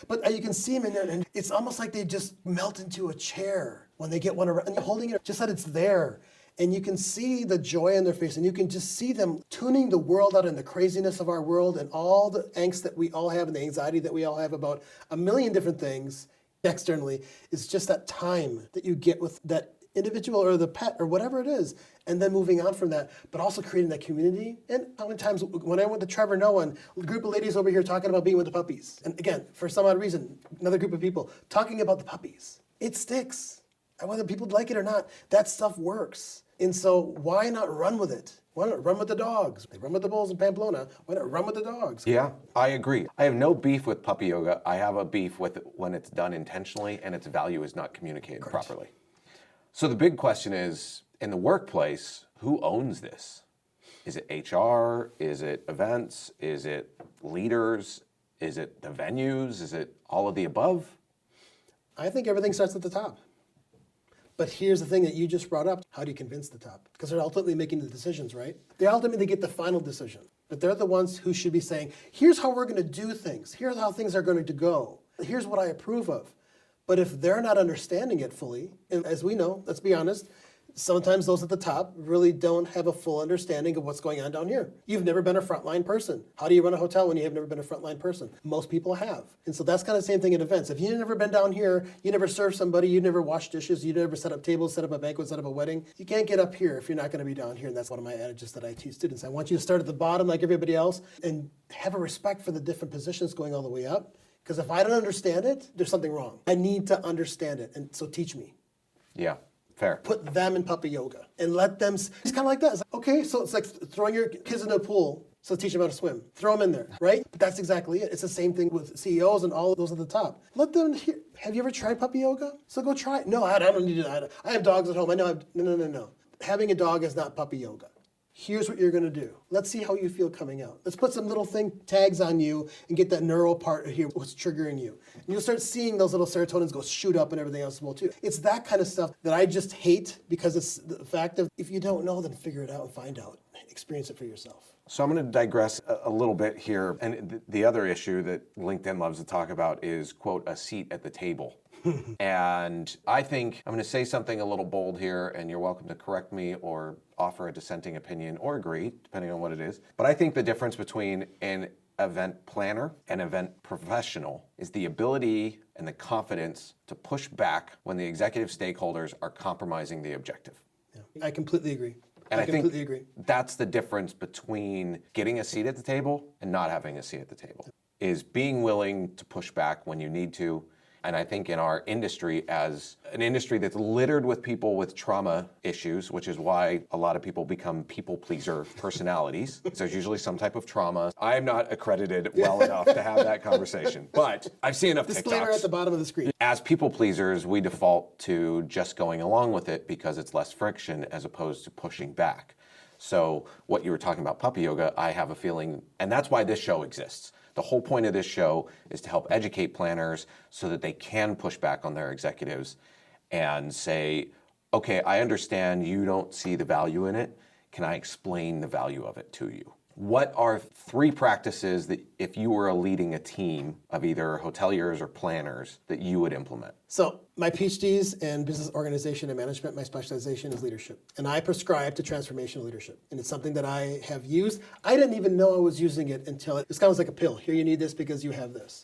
But you can see them in there, and it's almost like they just melt into a chair when they get one around, and you're holding it, just that it's there. And you can see the joy in their face, and you can just see them tuning the world out and the craziness of our world and all the angst that we all have and the anxiety that we all have about a million different things externally. It's just that time that you get with that individual or the pet or whatever it is, and then moving on from that, but also creating that community. And how many times when I went to Trevor Noah, a group of ladies over here talking about being with the puppies, and again, for some odd reason, another group of people talking about the puppies. It sticks. And whether people like it or not, that stuff works. And so why not run with it? Why not run with the dogs? They run with the bulls in Pamplona. Why not run with the dogs? Yeah, I agree. I have no beef with puppy yoga. I have a beef with it when it's done intentionally and its value is not communicated properly. So the big question is, in the workplace, who owns this? Is it HR? Is it events? Is it leaders? Is it the venues? Is it all of the above? I think everything starts at the top. But here's the thing that you just brought up. How do you convince the top? Because they're ultimately making the decisions, right? They ultimately get the final decision. But they're the ones who should be saying, here's how we're going to do things. Here's how things are going to go. Here's what I approve of. But if they're not understanding it fully, and as we know, let's be honest, sometimes those at the top really don't have a full understanding of what's going on down here. You've never been a frontline person. How do you run a hotel when you have never been a frontline person? Most people have. And so that's kind of the same thing in events. If you've never been down here, you never served somebody, you never washed dishes, you never set up tables, set up a banquet, set up a wedding, you can't get up here if you're not going to be down here. And that's one of my adages that I teach students. I want you to start at the bottom like everybody else and have a respect for the different positions going all the way up. Because if I don't understand it, there's something wrong. I need to understand it, and so teach me. Yeah, fair. Put them in puppy yoga and let them, it's kind of like that. It's like, okay, so it's like throwing your kids in a pool, so teach them how to swim. Throw them in there, right? But that's exactly it. It's the same thing with CEOs and all of those at the top. Let them hear, have you ever tried puppy yoga? So go try it. No, I don't need to do that. I have dogs at home. I know, no. Having a dog is not puppy yoga. Here's what you're gonna do. Let's see how you feel coming out. Let's put some little tags on you and get that neural part here, what's triggering you. And you'll start seeing those little serotonins go shoot up and everything else as well too. It's that kind of stuff that I just hate because it's the fact of if you don't know, then figure it out and find out. Experience it for yourself. So I'm going to digress a little bit here. And the other issue that LinkedIn loves to talk about is, quote, a seat at the table. And I think I'm going to say something a little bold here, and you're welcome to correct me or offer a dissenting opinion or agree, depending on what it is. But I think the difference between an event planner and event professional is the ability and the confidence to push back when the executive stakeholders are compromising the objective. Yeah, I completely agree. And I completely think agree. that's the difference between getting a seat at the table and not having a seat at the table, is being willing to push back when you need to. And I think in our industry, as an industry that's littered with people with trauma issues, which is why a lot of people become people pleaser personalities, there's usually some type of trauma. I am not accredited well enough to have that conversation, but I've seen enough Disclaimer TikToks. at the bottom of the screen. As people pleasers, we default to just going along with it because it's less friction as opposed to pushing back. So what you were talking about, puppy yoga, I have a feeling, and that's why this show exists. The whole point of this show is to help educate planners so that they can push back on their executives and say, okay, I understand you don't see the value in it. Can I explain the value of it to you? What are 3 practices that if you were leading a team of either hoteliers or planners that you would implement? So my PhD's in business organization and management, my specialization is leadership. And I prescribe to transformational leadership. And it's something that I have used. I didn't even know I was using it until it's kind of like a pill. Here, you need this because you have this.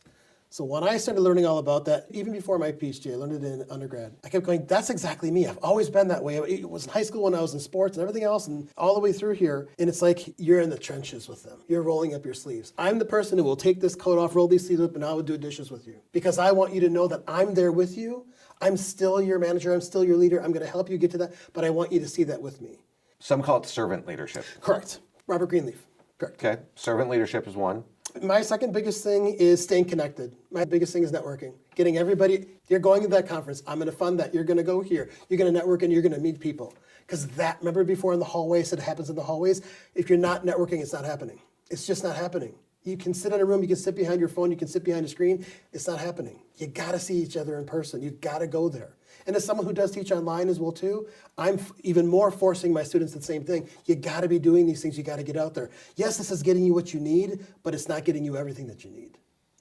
So when I started learning all about that, even before my PhD, I learned it in undergrad. I kept going, that's exactly me. I've always been that way. It was in high school when I was in sports and everything else and all the way through here. And it's like you're in the trenches with them. You're rolling up your sleeves. I'm the person who will take this coat off, roll these sleeves up, and I will do dishes with you. Because I want you to know that I'm there with you. I'm still your manager. I'm still your leader. I'm going to help you get to that. But I want you to see that with me. Some call it servant leadership. Correct. Robert Greenleaf. Correct. Okay, servant leadership is one. My second biggest thing is staying connected. My biggest thing is networking. Getting everybody, you're going to that conference. I'm going to fund that. You're going to go here. You're going to network and you're going to meet people. Because that, remember before in the hallways, said it happens in the hallways? If you're not networking, it's not happening. It's just not happening. You can sit in a room, you can sit behind your phone, you can sit behind a screen. It's not happening. You got to see each other in person. You got to go there. And as someone who does teach online as well too, I'm even more forcing my students the same thing. You got to be doing these things. You got to get out there. Yes, this is getting you what you need, but it's not getting you everything that you need.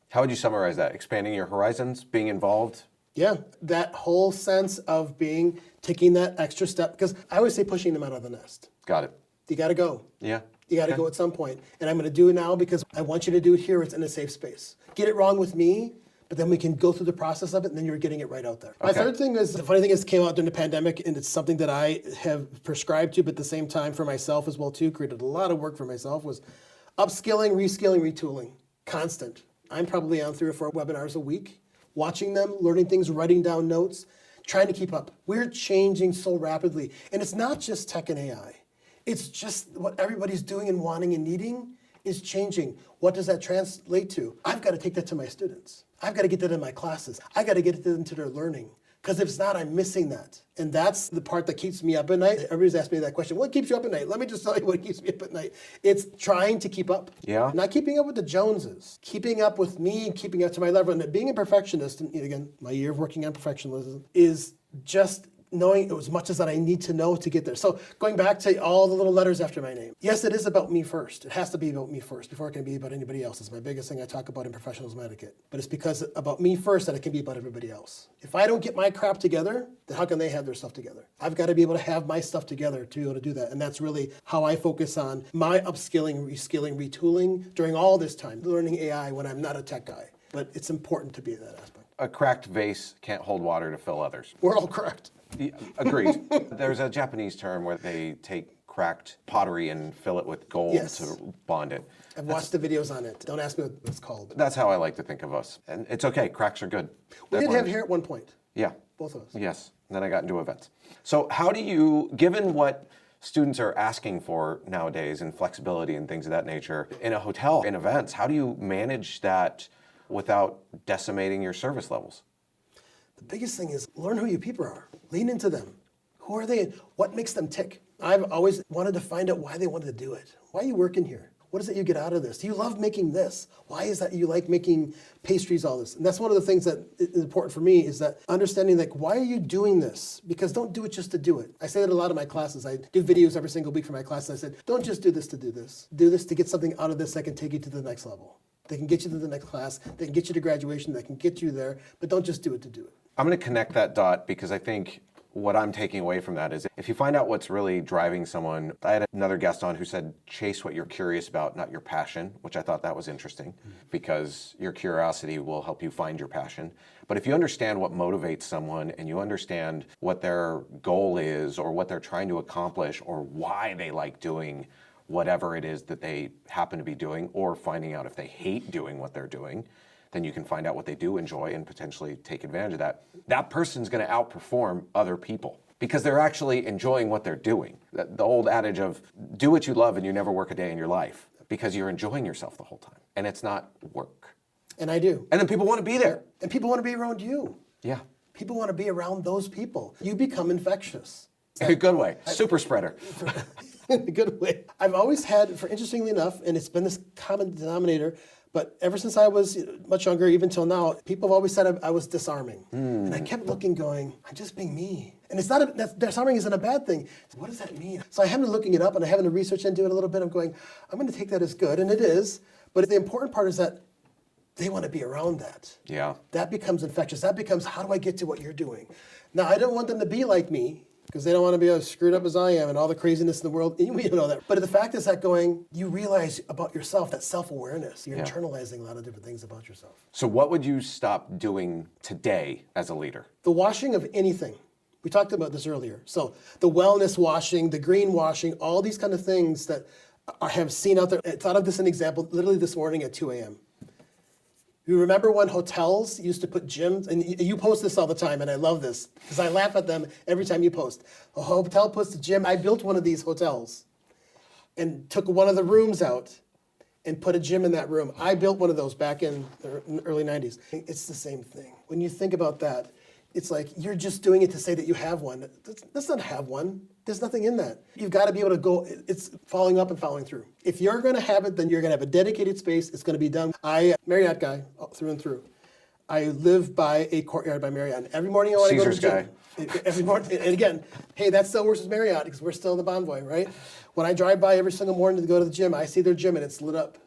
How would you summarize that? Expanding your horizons, being involved? Yeah, that whole sense of taking that extra step, because I always say pushing them out of the nest. Got it. You got to go. Yeah. You got to go at some point. And I'm going to do it now because I want you to do it here. It's in a safe space. Get it wrong with me, but then we can go through the process of it, and then you're getting it right out there. My third thing is, the funny thing is, it came out during the pandemic, and it's something that I have prescribed to, but at the same time for myself as well too, created a lot of work for myself, was upskilling, reskilling, retooling. Constant. I'm probably on 3 or 4 webinars a week, watching them, learning things, writing down notes, trying to keep up. We're changing so rapidly. And it's not just tech and AI. It's just what everybody's doing and wanting and needing is changing. What does that translate to? I've got to take that to my students. I've got to get that in my classes. I've got to get it into their learning. Because if it's not, I'm missing that. And that's the part that keeps me up at night. Everybody's asked me that question. What keeps you up at night? Let me just tell you what keeps me up at night. It's trying to keep up. Yeah. Not keeping up with the Joneses. Keeping up with me, keeping up to my level. And being a perfectionist, and again, my year of working on perfectionism, is just knowing as much as that I need to know to get there. So going back to all the little letters after my name. Yes, it is about me first. It has to be about me first before it can be about anybody else. It's my biggest thing I talk about in professionalism etiquette. But it's because about me first that it can be about everybody else. If I don't get my crap together, then how can they have their stuff together? I've got to be able to have my stuff together to be able to do that. And that's really how I focus on my upskilling, reskilling, retooling during all this time, learning AI when I'm not a tech guy. But it's important to be in that aspect. A cracked vase can't hold water to fill others. We're all correct. Agreed. There's a Japanese term where they take cracked pottery and fill it with gold to bond it. I've watched the videos on it. Don't ask me what it's called. That's how I like to think of us. And it's okay, cracks are good. We did have hair at one point. Yeah. Both of us. Yes, and then I got into events. So how do you, given what students are asking for nowadays and flexibility and things of that nature, in a hotel, in events, how do you manage that without decimating your service levels? The biggest thing is learn who your people are. Lean into them. Who are they? What makes them tick? I've always wanted to find out why they wanted to do it. Why are you working here? What is it you get out of this? Do you love making this? Why is that you like making pastries, all this? And that's one of the things that is important for me is that understanding like, why are you doing this? Because don't do it just to do it. I say that a lot in my classes. I do videos every single week for my classes. I said, don't just do this to do this. Do this to get something out of this that can take you to the next level. They can get you to the next class. They can get you to graduation. They can get you there. But don't just do it to do it. I'm going to connect that dot because I think what I'm taking away from that is if you find out what's really driving someone, I had another guest on who said, chase what you're curious about, not your passion, which I thought that was interesting because your curiosity will help you find your passion. But if you understand what motivates someone and you understand what their goal is or what they're trying to accomplish or why they like doing whatever it is that they happen to be doing or finding out if they hate doing what they're doing, then you can find out what they do enjoy and potentially take advantage of that. That person's going to outperform other people because they're actually enjoying what they're doing. The old adage of do what you love and you never work a day in your life because you're enjoying yourself the whole time and it's not work. And I do. And then people want to be there. And people want to be around you. Yeah. People want to be around those people. You become infectious. In a good way. Super spreader. In a good way. I've always had, interestingly enough, and it's been this common denominator, but ever since I was much younger, even till now, people have always said I was disarming. And I kept looking going, I'm just being me. And it's not, disarming isn't a bad thing. What does that mean? So I haven't been looking it up and I haven't to research into it a little bit. I'm going, I'm going to take that as good, and it is. But the important part is that they want to be around that. Yeah. That becomes infectious. That becomes, how do I get to what you're doing? Now, I don't want them to be like me, because they don't want to be as screwed up as I am and all the craziness in the world. We know that. But the fact is that you realize about yourself, that self-awareness. You're internalizing a lot of different things about yourself. So what would you stop doing today as a leader? The washing of anything. We talked about this earlier. So the wellness washing, the green washing, all these kind of things that I have seen out there. I thought of this an example literally this morning at 2 a.m. You remember when hotels used to put gyms, and you post this all the time, and I love this, because I laugh at them every time you post. A hotel puts a gym. I built one of these hotels and took one of the rooms out and put a gym in that room. I built one of those back in the early 90s. It's the same thing. When you think about that, it's like you're just doing it to say that you have one. That's not have one. There's nothing in that. You've got to be able to go, it's following up and following through. If you're going to have it, then you're going to have a dedicated space. It's going to be done. Marriott guy, through and through. I live by a Courtyard by Marriott. And every morning I want to go to the gym. Every morning, and again, hey, that still works as Marriott because we're still in the Bonvoy, right? When I drive by every single morning to go to the gym, I see their gym and it's lit up.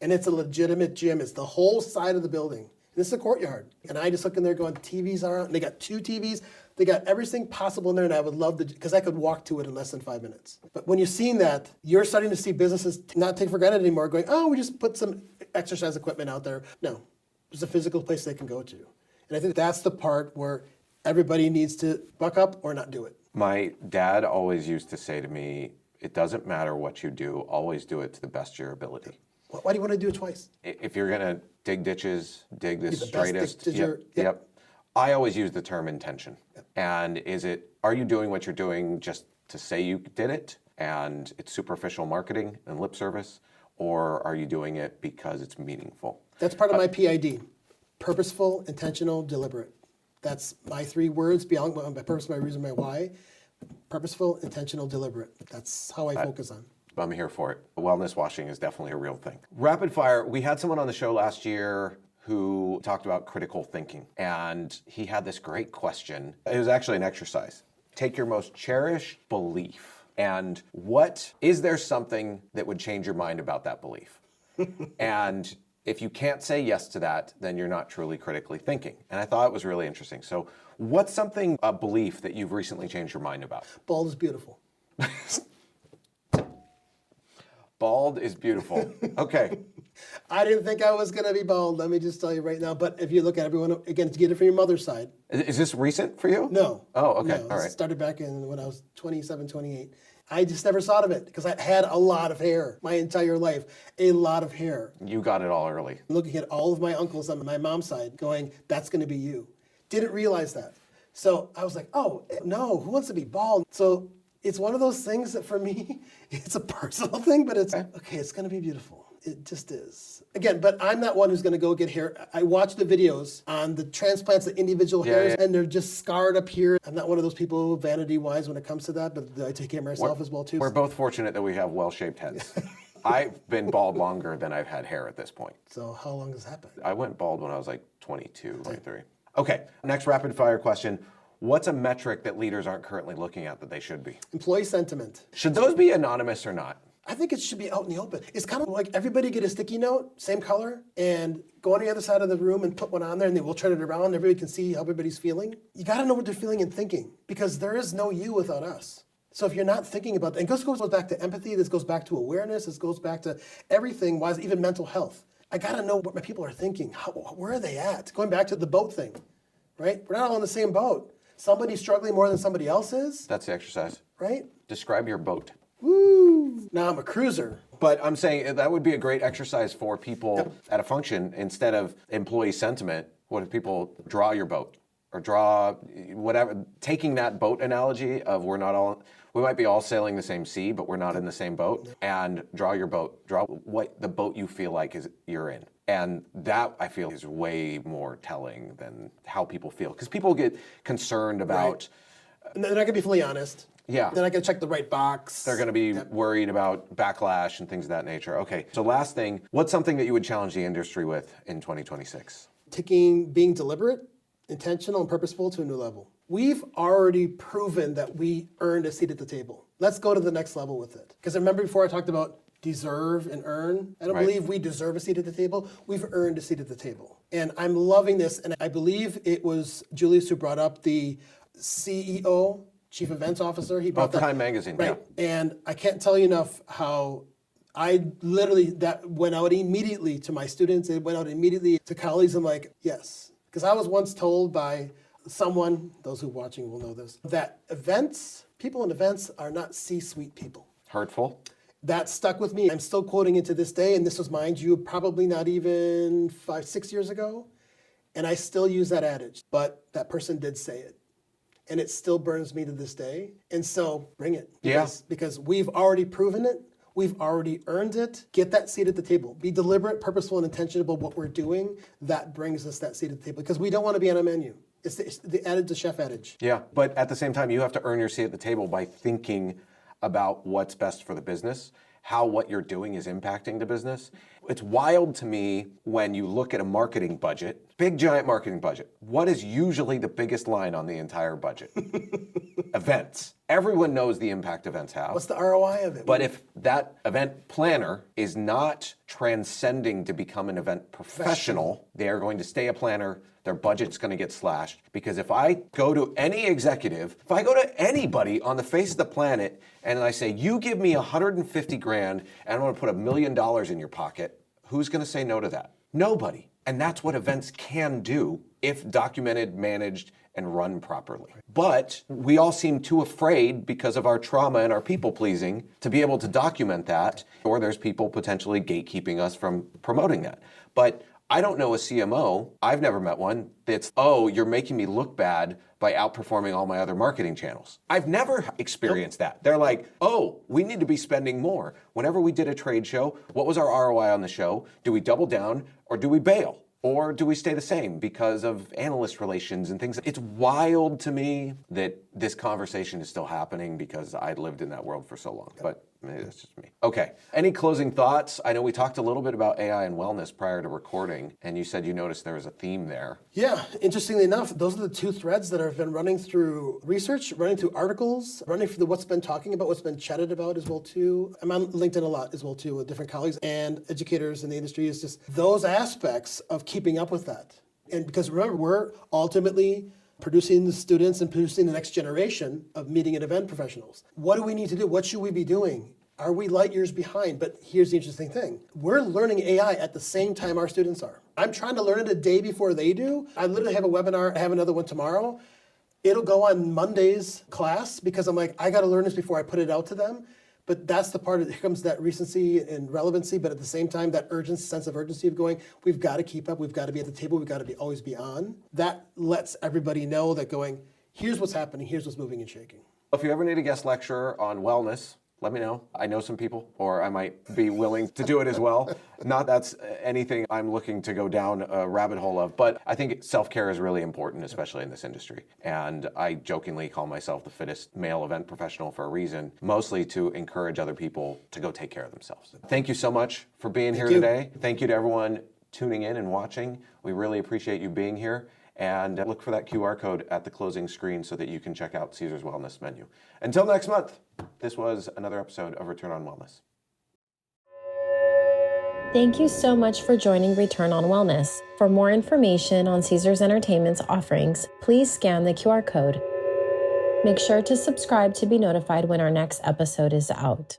And it's a legitimate gym. It's the whole side of the building. This is a Courtyard. And I just look in there going, TVs are on. They got 2 TVs. They got everything possible in there, and I would love to, because I could walk to it in less than 5 minutes. But when you're seeing that, you're starting to see businesses not take for granted anymore, going, oh, we just put some exercise equipment out there. No, there's a physical place they can go to. And I think that's the part where everybody needs to buck up or not do it. My dad always used to say to me, it doesn't matter what you do, always do it to the best of your ability. Why do you want to do it twice? If you're going to dig ditches, dig the straightest. Yep. I always use the term intention. Yep. And are you doing what you're doing just to say you did it and it's superficial marketing and lip service, or are you doing it because it's meaningful? That's part of my PID. Purposeful, intentional, deliberate. That's my 3 words beyond my purpose, my reason, my why. Purposeful, intentional, deliberate. That's how I focus on. I'm here for it. Wellness washing is definitely a real thing. Rapid fire, we had someone on the show last year who talked about critical thinking, and he had this great question. It was actually an exercise. Take your most cherished belief, and is there something that would change your mind about that belief? And if you can't say yes to that, then you're not truly critically thinking. And I thought it was really interesting. So what's a belief that you've recently changed your mind about? Bald is beautiful. Bald is beautiful. Okay. I didn't think I was going to be bald, let me just tell you right now. But if you look at everyone, again, to get it from your mother's side. Is this recent for you? No. Oh, okay. No, all right. It started back when I was 27, 28. I just never thought of it because I had a lot of hair my entire life, a lot of hair. You got it all early. Looking at all of my uncles on my mom's side going, that's going to be you. Didn't realize that. So I was like, oh, no, who wants to be bald? So it's one of those things that for me, it's a personal thing, but it's, okay, it's going to be beautiful. It just is. Again, but I'm not one who's going to go get hair. I watch the videos on the transplants, the individual hairs, and they're just scarred up here. I'm not one of those people vanity-wise when it comes to that, but I take care of myself as well, too. We're both fortunate that we have well-shaped heads. I've been bald longer than I've had hair at this point. So how long has that been? I went bald when I was like 22, 23. Okay, next rapid-fire question. What's a metric that leaders aren't currently looking at that they should be? Employee sentiment. Should those be anonymous or not? I think it should be out in the open. It's kind of like everybody get a sticky note, same color, and go on the other side of the room and put one on there, and then we'll turn it around. Everybody can see how everybody's feeling. You got to know what they're feeling and thinking, because there is no you without us. So if you're not thinking about that, and this goes back to empathy, this goes back to awareness, this goes back to everything, even mental health. I got to know what my people are thinking. Where are they at? Going back to the boat thing, right? We're not all on the same boat. Somebody's struggling more than somebody else is. That's the exercise. Right? Describe your boat. Woo! Now I'm a cruiser. But I'm saying that would be a great exercise for people at a function. Instead of employee sentiment, what if people draw your boat or draw whatever, taking that boat analogy of we might be all sailing the same sea, but we're not in the same boat, and draw your boat, draw what the boat you feel like you're in. And that, I feel, is way more telling than how people feel. Because people get concerned about... Right. And they're not going to be fully honest. Yeah. They're not going to check the right box. They're going to be worried about backlash and things of that nature. Okay, so last thing, what's something that you would challenge the industry with in 2026? Being deliberate, intentional, and purposeful to a new level. We've already proven that we earned a seat at the table. Let's go to the next level with it. Because remember before I talked about deserve and earn? I don't believe we deserve a seat at the table. We've earned a seat at the table. And I'm loving this. And I believe it was Julius who brought up the CEO, Chief Events Officer. He brought Time Magazine, right. Yeah. And I can't tell you enough how that went out immediately to my students. It went out immediately to colleagues. I'm like, yes. Because I was once told by someone, those who are watching will know this, that people in events are not C-suite people. Hurtful? That stuck with me. I'm still quoting it to this day, and this was, mind you, probably not even 5-6 years ago, and I still use that adage, but that person did say it, and it still burns me to this day, and so bring it. Because we've already proven it, we've already earned it. Get that seat at the table. Be deliberate, purposeful, and intentional about what we're doing. That brings us that seat at the table, because we don't want to be on a menu. It's the chef adage. Yeah, but at the same time, you have to earn your seat at the table by thinking about what's best for the business, how what you're doing is impacting the business. It's wild to me when you look at a marketing budget, big giant marketing budget. What is usually the biggest line on the entire budget? Events. Everyone knows the impact events have. What's the ROI of it? But if that event planner is not transcending to become an event professional, they are going to stay a planner. Their budget's going to get slashed. Because if I go to any executive, if I go to anybody on the face of the planet and I say, you give me 150 grand and I'm going to put $1 million in your pocket, who's going to say no to that? Nobody. And that's what events can do if documented, managed, and run properly. But we all seem too afraid because of our trauma and our people pleasing to be able to document that, or there's people potentially gatekeeping us from promoting that. But I don't know a CMO, I've never met one, that's, oh, you're making me look bad by outperforming all my other marketing channels. I've never experienced that. They're like, oh, we need to be spending more. Whenever we did a trade show, what was our ROI on the show? Do we double down or do we bail? Or do we stay the same because of analyst relations and things? It's wild to me that this conversation is still happening because I lived in that world for so long. But maybe that's just me. Okay, any closing thoughts? I know we talked a little bit about AI and wellness prior to recording, and you said you noticed there was a theme there. Yeah, interestingly enough, those are the two threads that have been running through research, running through articles, running through what's been talking about, what's been chatted about as well too. I'm on LinkedIn a lot as well too with different colleagues and educators in the industry. Is just those aspects of keeping up with that. And because remember, we're ultimately producing the students and producing the next generation of meeting and event professionals. What do we need to do? What should we be doing? Are we light years behind? But here's the interesting thing. We're learning AI at the same time our students are. I'm trying to learn it a day before they do. I literally have a webinar, I have another one tomorrow. It'll go on Monday's class because I'm like, I got to learn this before I put it out to them. But that's the part, here comes that recency and relevancy, but at the same time, that sense of urgency of going, we've got to keep up, we've got to be at the table, we've got to always be on. That lets everybody know that going, here's what's happening, here's what's moving and shaking. If you ever need a guest lecturer on wellness, let me know. I know some people, or I might be willing to do it as well. Not that's anything I'm looking to go down a rabbit hole of, but I think self-care is really important, especially in this industry. And I jokingly call myself the fittest male event professional for a reason, mostly to encourage other people to go take care of themselves. Thank you so much for being here today. Thank you to everyone tuning in and watching. We really appreciate you being here. And look for that QR code at the closing screen so that you can check out Caesar's Wellness menu. Until next month, this was another episode of Return on Wellness. Thank you so much for joining Return on Wellness. For more information on Caesars Entertainment's offerings, please scan the QR code. Make sure to subscribe to be notified when our next episode is out.